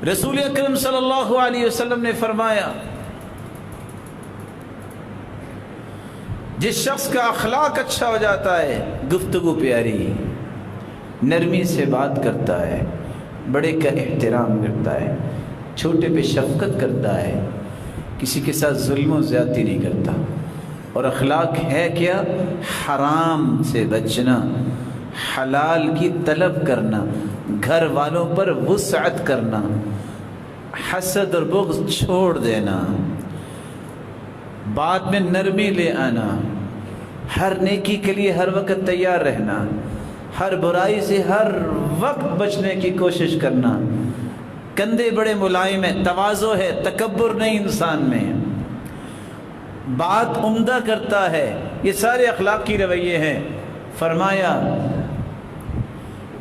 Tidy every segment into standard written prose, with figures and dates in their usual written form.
رسول اکرم صلی اللہ علیہ وسلم نے فرمایا جس شخص کا اخلاق اچھا ہو جاتا ہے، گفتگو پیاری، نرمی سے بات کرتا ہے، بڑے کا احترام کرتا ہے، چھوٹے پہ شفقت کرتا ہے، کسی کے ساتھ ظلم و زیادتی نہیں کرتا، اور اخلاق ہے کیا؟ حرام سے بچنا، حلال کی طلب کرنا، گھر والوں پر وسعت کرنا، حسد اور بغض چھوڑ دینا، بات میں نرمی لے آنا، ہر نیکی کے لیے ہر وقت تیار رہنا، ہر برائی سے ہر وقت بچنے کی کوشش کرنا، کندھے بڑے ملائم ہیں، تواضع ہے، تکبر نہیں انسان میں، بات عمدہ کرتا ہے، یہ سارے اخلاقی رویے ہیں۔ فرمایا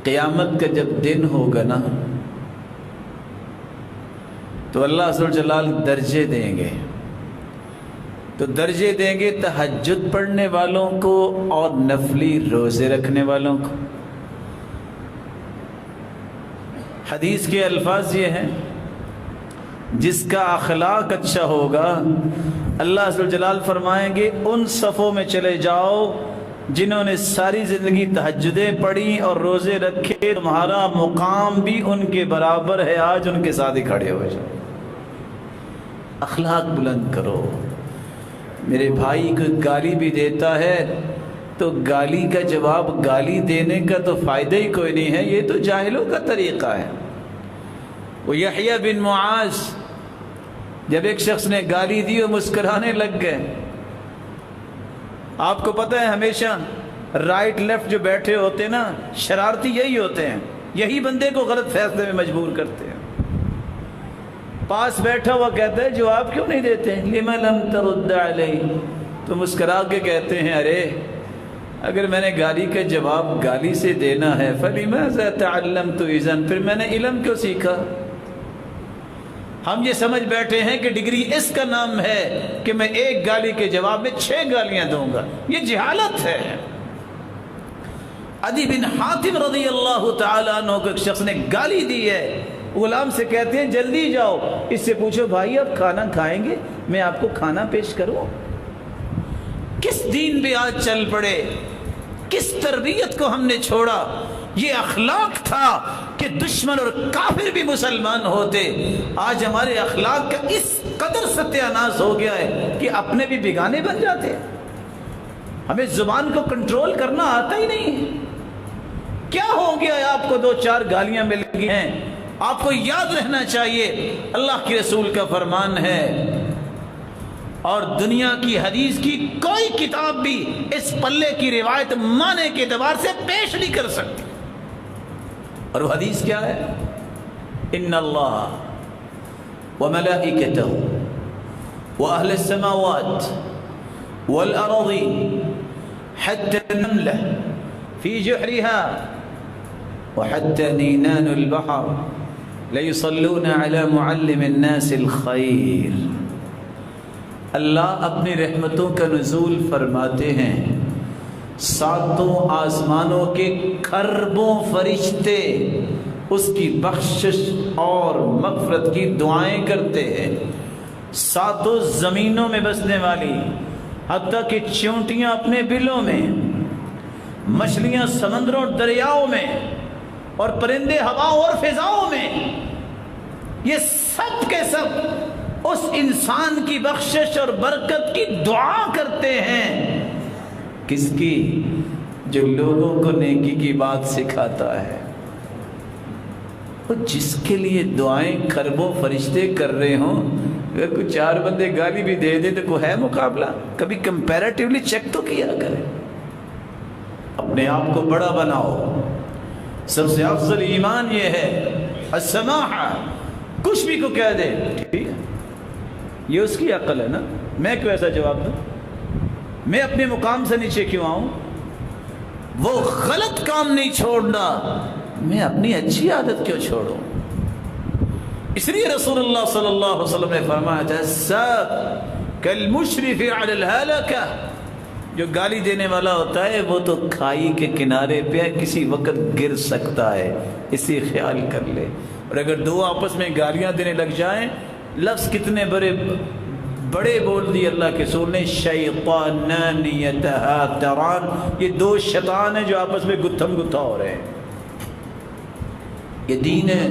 قیامت کا جب دن ہوگا نا تو اللہ عز و جلال درجے دیں گے، تو درجے دیں گے تہجد پڑھنے والوں کو اور نفلی روزے رکھنے والوں کو۔ حدیث کے الفاظ یہ ہیں، جس کا اخلاق اچھا ہوگا اللہ عز و جلال فرمائیں گے ان صفوں میں چلے جاؤ جنہوں نے ساری زندگی تہجدیں پڑھی اور روزے رکھے، تمہارا مقام بھی ان کے برابر ہے، آج ان کے ساتھ ہی کھڑے ہو جاؤ۔ اخلاق بلند کرو۔ میرے بھائی کو گالی بھی دیتا ہے تو گالی کا جواب گالی دینے کا تو فائدہ ہی کوئی نہیں ہے، یہ تو جاہلوں کا طریقہ ہے۔ وہ یحییٰ بن معاذ جب ایک شخص نے گالی دی وہ مسکرانے لگ گئے۔ آپ کو پتہ ہے ہمیشہ رائٹ لیفٹ جو بیٹھے ہوتے ہیں نا، شرارتی یہی ہوتے ہیں، یہی بندے کو غلط فیصلے میں مجبور کرتے ہیں۔ پاس بیٹھا ہوا کہتا ہے جواب کیوں نہیں دیتے؟ لِمَ لَمْ تَرُدَّ عَلَيْهِ، تو مسکرا کے کہتے ہیں ارے اگر میں نے گالی کا جواب گالی سے دینا ہے فَلِمَاذَا تَعَلَّمْتُ إِذًا، پھر میں نے علم کیوں سیکھا؟ ہم یہ سمجھ بیٹھے ہیں کہ ڈگری اس کا نام ہے کہ میں ایک گالی کے جواب میں 6 گالیاں دوں گا، یہ جہالت ہے۔ عدی بن حاتم رضی اللہ تعالیٰ عنہ کو ایک شخص نے گالی دی ہے، غلام سے کہتے ہیں جلدی جاؤ اس سے پوچھو بھائی آپ کھانا کھائیں گے، میں آپ کو کھانا پیش کروں۔ کس دین پہ آج چل پڑے، کس تربیت کو ہم نے چھوڑا؟ یہ اخلاق تھا کہ دشمن اور کافر بھی مسلمان ہوتے، آج ہمارے اخلاق کا اس قدر ستیہ ناش ہو گیا ہے کہ اپنے بھی بیگانے بن جاتے۔ ہمیں زبان کو کنٹرول کرنا آتا ہی نہیں۔ کیا ہو گیا ہے آپ کو 2-4 گالیاں مل گئی ہیں؟ آپ کو یاد رہنا چاہیے اللہ کے رسول کا فرمان ہے اور دنیا کی حدیث کی کوئی کتاب بھی اس پلے کی روایت معنی کے اعتبار سے پیش نہیں کر سکتی۔ اور وہ حدیث کیا ہے؟ ان اللہ وملائکتہ واہل السماوات والارض حتى النملہ فی جحرها وحتى نینان البحر لیصلون علی معلم الناس الخیر۔ اللہ اپنی رحمتوں کا نزول فرماتے ہیں، 7 آسمانوں کے کھربوں فرشتے اس کی بخشش اور مغفرت کی دعائیں کرتے ہیں، 7 زمینوں میں بسنے والی، حتیٰ کہ چیونٹیاں اپنے بلوں میں، مچھلیاں سمندروں دریاؤں میں، اور پرندے ہواؤں اور فضاؤں میں، یہ سب کے سب اس انسان کی بخشش اور برکت کی دعا کرتے ہیں۔ کس کی؟ جو لوگوں کو نیکی کی بات سکھاتا ہے۔ اور جس کے لیے دعائیں کھربوں فرشتے کر رہے ہوں، اگر کوئی 4 بندے گالی بھی دے دے تو کوئی ہے مقابلہ؟ کبھی کمپیریٹیولی چیک تو کیا کرے۔ اپنے آپ کو بڑا بناؤ۔ سب سے افضل ایمان یہ ہے السماحہ، کچھ بھی کو کہہ دے ٹھیک ہے، یہ اس کی عقل ہے نا، میں کیوں ایسا جواب دوں؟ میں اپنے مقام سے نیچے کیوں آؤں؟ وہ غلط کام نہیں چھوڑنا، میں اپنی اچھی عادت کیوں چھوڑوں؟ اس لیے رسول اللہ صلی اللہ علیہ وسلم نے فرمایا تھا الساب کالمشرف علی الہلکہ، جو گالی دینے والا ہوتا ہے وہ تو کھائی کے کنارے پہ کسی وقت گر سکتا ہے، اسی خیال کر لے۔ اور اگر دو آپس میں گالیاں دینے لگ جائیں، لفظ کتنے بڑے بول دیے اللہ کے رسول نے، شیطانان یتہاتران، یہ دو شیطان ہیں جو آپس میں گتھم گتھا ہو رہے ہیں۔ یہ دین ہے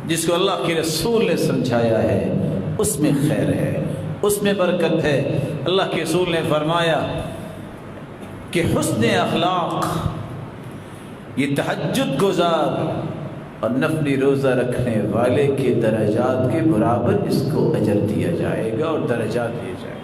جس کو اللہ کے رسول نے سمجھایا ہے، اس میں خیر ہے، اس میں برکت ہے۔ اللہ کے رسول نے فرمایا کہ حسن اخلاق یہ تہجد گزار اور نفلی روزہ رکھنے والے کے درجات کے برابر اس کو اجر دیا جائے گا اور درجات دیے جائیں گے۔